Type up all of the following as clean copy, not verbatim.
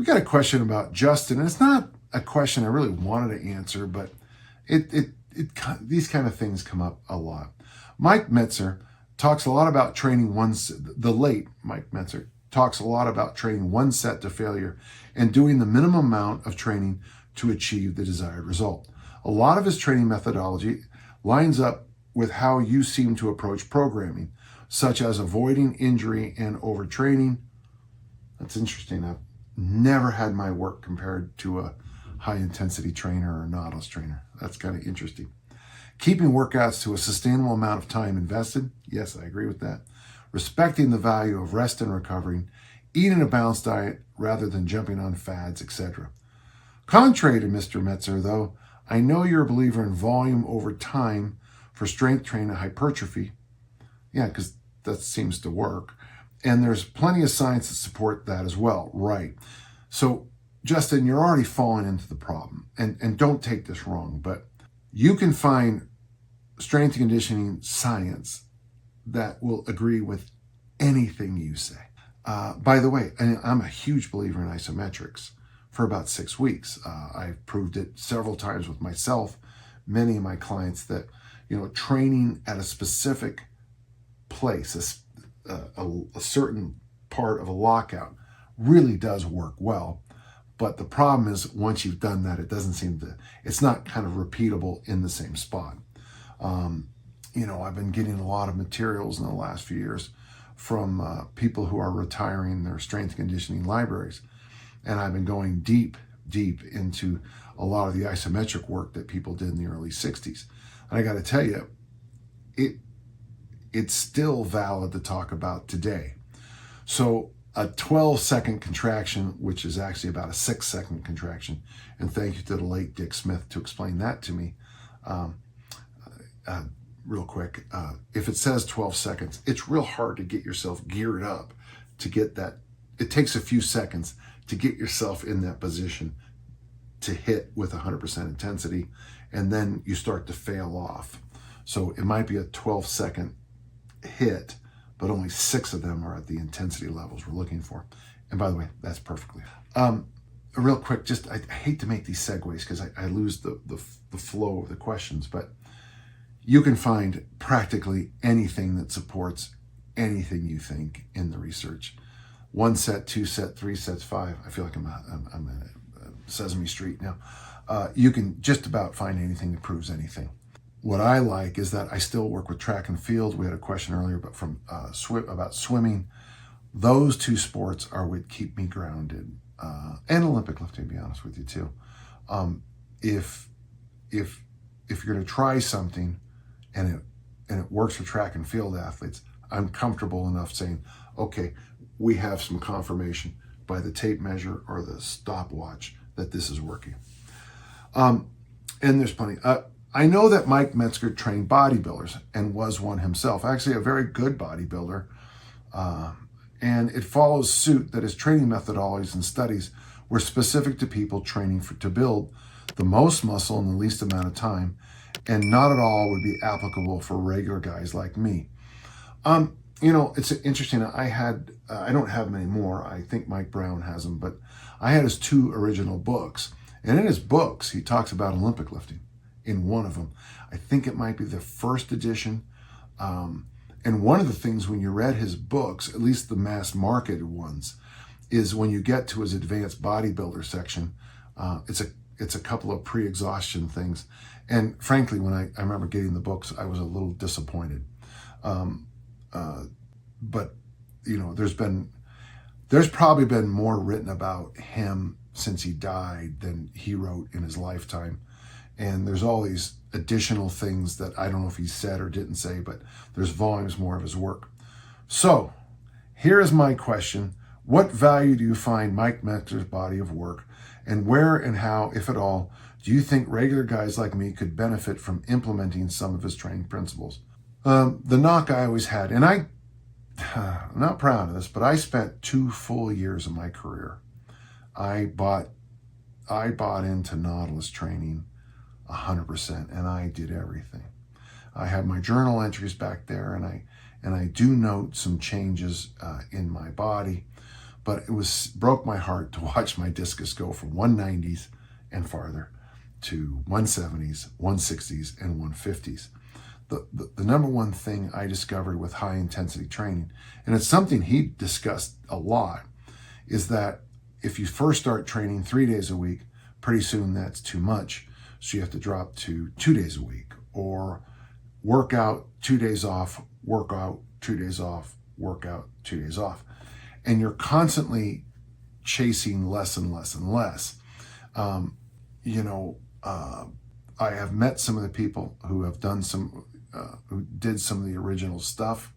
We got a question about Justin, and it's not a question I really wanted to answer, but these kind of things come up a lot. Mike Mentzer talks a lot about training the late Mike Mentzer talks a lot about training one set to failure and doing the minimum amount of training to achieve the desired result. A lot of his training methodology lines up with how you seem to approach programming, such as avoiding injury and overtraining. That's interesting. I've never had my work compared to a high-intensity trainer or a Nautilus trainer. That's kind of interesting. Keeping workouts to a sustainable amount of time invested. Yes, I agree with that. Respecting the value of rest and recovering. Eating a balanced diet rather than jumping on fads, etc. Contrary to Mr. Mentzer, though, I know you're a believer in volume over time for strength training and hypertrophy. Yeah, because that seems to work. And there's plenty of science to support that as well. Right. So, Justin, you're already falling into the problem. And don't take this wrong, but you can find strength and conditioning science that will agree with anything you say. By the way, I'm a huge believer in isometrics for about 6 weeks. I've proved it several times with myself, many of my clients, that, training at a specific place, a certain part of a lockout really does work well. But the problem is once you've done that, it's not kind of repeatable in the same spot. I've been getting a lot of materials in the last few years from people who are retiring their strength and conditioning libraries. And I've been going deep into a lot of the isometric work that people did in the early 60s. And I got to tell you, it's still valid to talk about today. So a 12-second contraction, which is actually about a 6-second contraction, and thank you to the late Dick Smith to explain that to me. Real quick, if it says 12 seconds, it's real hard to get yourself geared up to get that. It takes a few seconds to get yourself in that position to hit with 100% intensity, and then you start to fail off. So it might be a 12-second hit, but only 6 of them are at the intensity levels we're looking for. And by the way, that's perfectly. Real quick, I hate to make these segues because I lose the flow of the questions, but you can find practically anything that supports anything you think in the research. 1 set, 2 set, 3 sets, 5. I feel like I'm at Sesame Street now. You can just about find anything that proves anything. What I like is that I still work with track and field. We had a question earlier about swimming. Those 2 sports are what keep me grounded, and Olympic lifting, to be honest with you too. If you're going to try something and it works for track and field athletes, I'm comfortable enough saying, okay, we have some confirmation by the tape measure or the stopwatch that this is working. And there's plenty. I know that Mike Mentzer trained bodybuilders and was one himself, actually a very good bodybuilder. And it follows suit that his training methodologies and studies were specific to people training to build the most muscle in the least amount of time, and not at all would be applicable for regular guys like me. It's interesting. I don't have many more. I think Mike Brown has them, but I had his 2 original books. And in his books, he talks about Olympic lifting in one of them. I think it might be the first edition. And one of the things when you read his books, at least the mass marketed ones, is when you get to his advanced bodybuilder section, it's a couple of pre-exhaustion things. And frankly, when I remember getting the books, I was a little disappointed. But there's probably been more written about him since he died than he wrote in his lifetime. And there's all these additional things that I don't know if he said or didn't say, but there's volumes more of his work. So here is my question. What value do you find Mike Mentzer's body of work, and where and how, if at all, do you think regular guys like me could benefit from implementing some of his training principles? The knock I always had, and I'm not proud of this, but I spent 2 full years of my career. I bought into Nautilus training 100%, and I did everything. I have my journal entries back there, and I do note some changes in my body, but it broke my heart to watch my discus go from 190s and farther to 170s, 160s, and 150s. The number one thing I discovered with high intensity training, and it's something he discussed a lot, is that if you first start training 3 days a week, pretty soon that's too much. So you have to drop to 2 days a week, or work out 2 days off, work out 2 days off, work out 2 days off. And you're constantly chasing less and less and less. I have met some of the people who have done who did some of the original stuff.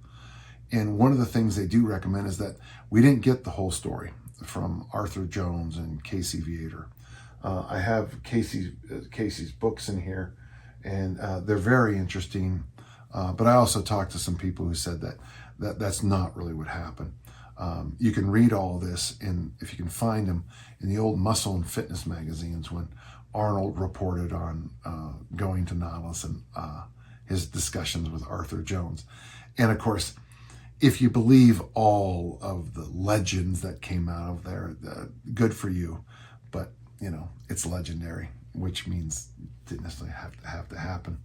And one of the things they do recommend is that we didn't get the whole story from Arthur Jones and Casey Viator. I have Casey's books in here, and they're very interesting. But I also talked to some people who said that's not really what happened. You can read all this, if you can find them, in the old muscle and fitness magazines when Arnold reported on going to Nautilus and his discussions with Arthur Jones. And of course, if you believe all of the legends that came out of there, good for you. But, it's legendary, which means it didn't necessarily have to happen.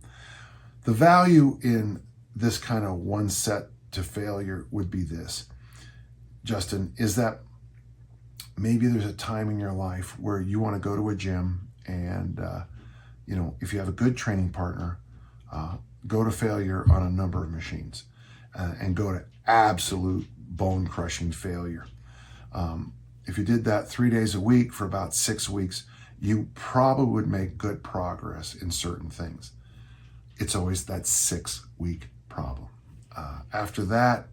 The value in this kind of one set to failure would be this, Justin, is that maybe there's a time in your life where you want to go to a gym and, if you have a good training partner, go to failure on a number of machines and go to absolute bone-crushing failure. If you did that 3 days a week for about 6 weeks, you probably would make good progress in certain things. It's always that 6-week problem. After that,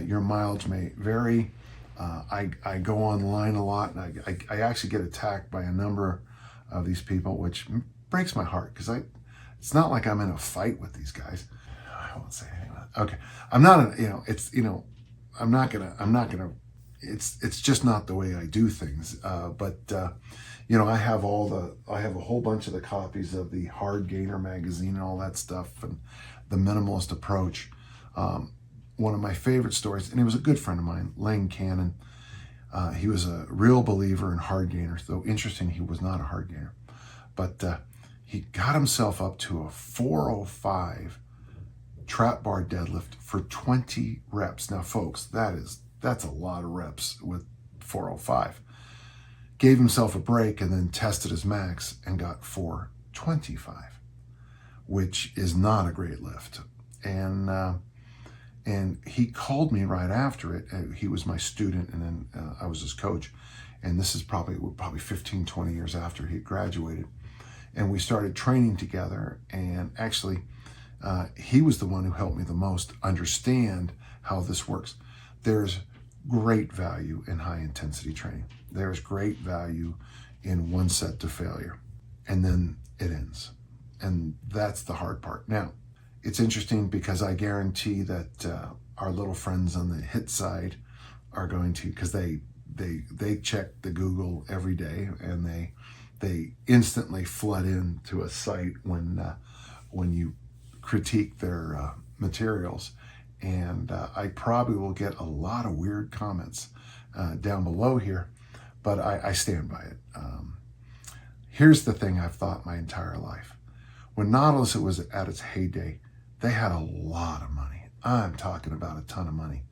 your mileage may vary. I go online a lot, and I actually get attacked by a number of these people, which breaks my heart, because it's not like I'm in a fight with these guys. I won't say anything. Okay, I'm not. I'm not gonna. It's just not the way I do things. But I have a whole bunch of the copies of the Hard Gainer magazine and all that stuff, and the Minimalist Approach. One of my favorite stories, and he was a good friend of mine, Lane Cannon. He was a real believer in hard gainers, though interesting, he was not a hard gainer. But he got himself up to a 405 trap bar deadlift for 20 reps. Now, folks, that's a lot of reps with 405. Gave himself a break and then tested his max and got 425, which is not a great lift. And he called me right after it. He was my student, and then I was his coach. And this is probably 15, 20 years after he graduated. And we started training together. And actually, he was the one who helped me the most understand how this works. There's great value in high intensity training. There's great value in one set to failure. And then it ends. And that's the hard part. Now, it's interesting because I guarantee that our little friends on the HIT side are going to, because they check the Google every day, and they instantly flood into a site when you critique their materials. And I probably will get a lot of weird comments down below here, but I stand by it. Here's the thing I've thought my entire life. When Nautilus was at its heyday, they had a lot of money. I'm talking about a ton of money.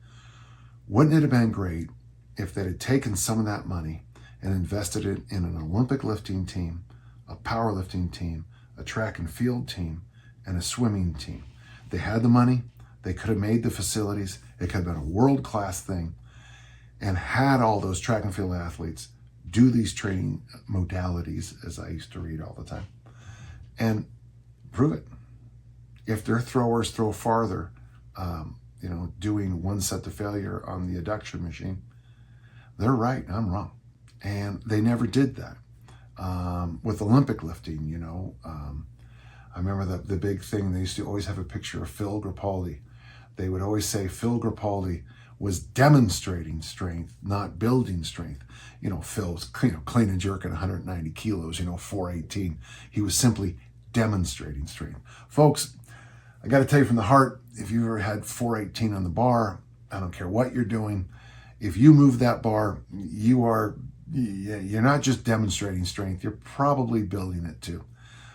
Wouldn't it have been great if they had taken some of that money and invested it in an Olympic lifting team, a powerlifting team, a track and field team, and a swimming team? They had the money. They could have made the facilities. It could have been a world-class thing, and had all those track and field athletes do these training modalities, as I used to read all the time, and prove it. If their throwers throw farther, doing one set to failure on the adduction machine, they're right, I'm wrong. And they never did that. With Olympic lifting, I remember the big thing, they used to always have a picture of Phil Grappoli. They would always say Phil Grappoli was demonstrating strength, not building strength. Phil's clean and jerk at 190 kilos, 418. He was simply demonstrating strength. Folks, I got to tell you from the heart, if you ever had 418 on the bar, I don't care what you're doing, if you move that bar, you're not just demonstrating strength, you're probably building it too.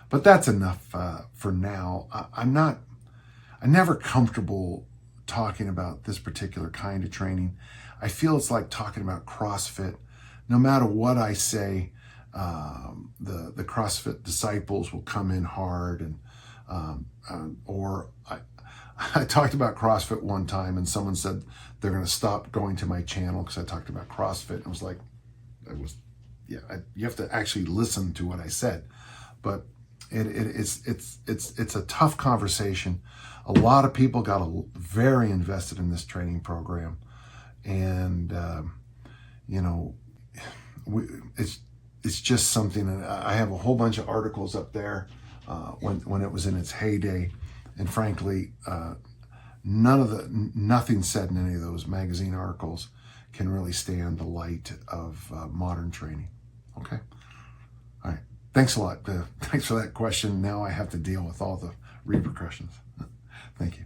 But that's enough for now. I'm never comfortable talking about this particular kind of training. I feel it's like talking about CrossFit. No matter what I say, the CrossFit disciples will come in hard, and or I talked about CrossFit one time, and someone said they're going to stop going to my channel because I talked about CrossFit. And I was like, you have to actually listen to what I said. But it's a tough conversation. A lot of people got very invested in this training program, and it's just something. I have a whole bunch of articles up there when it was in its heyday, and frankly, nothing said in any of those magazine articles can really stand the light of modern training. Okay, all right. Thanks a lot. Thanks for that question. Now I have to deal with all the repercussions. Thank you.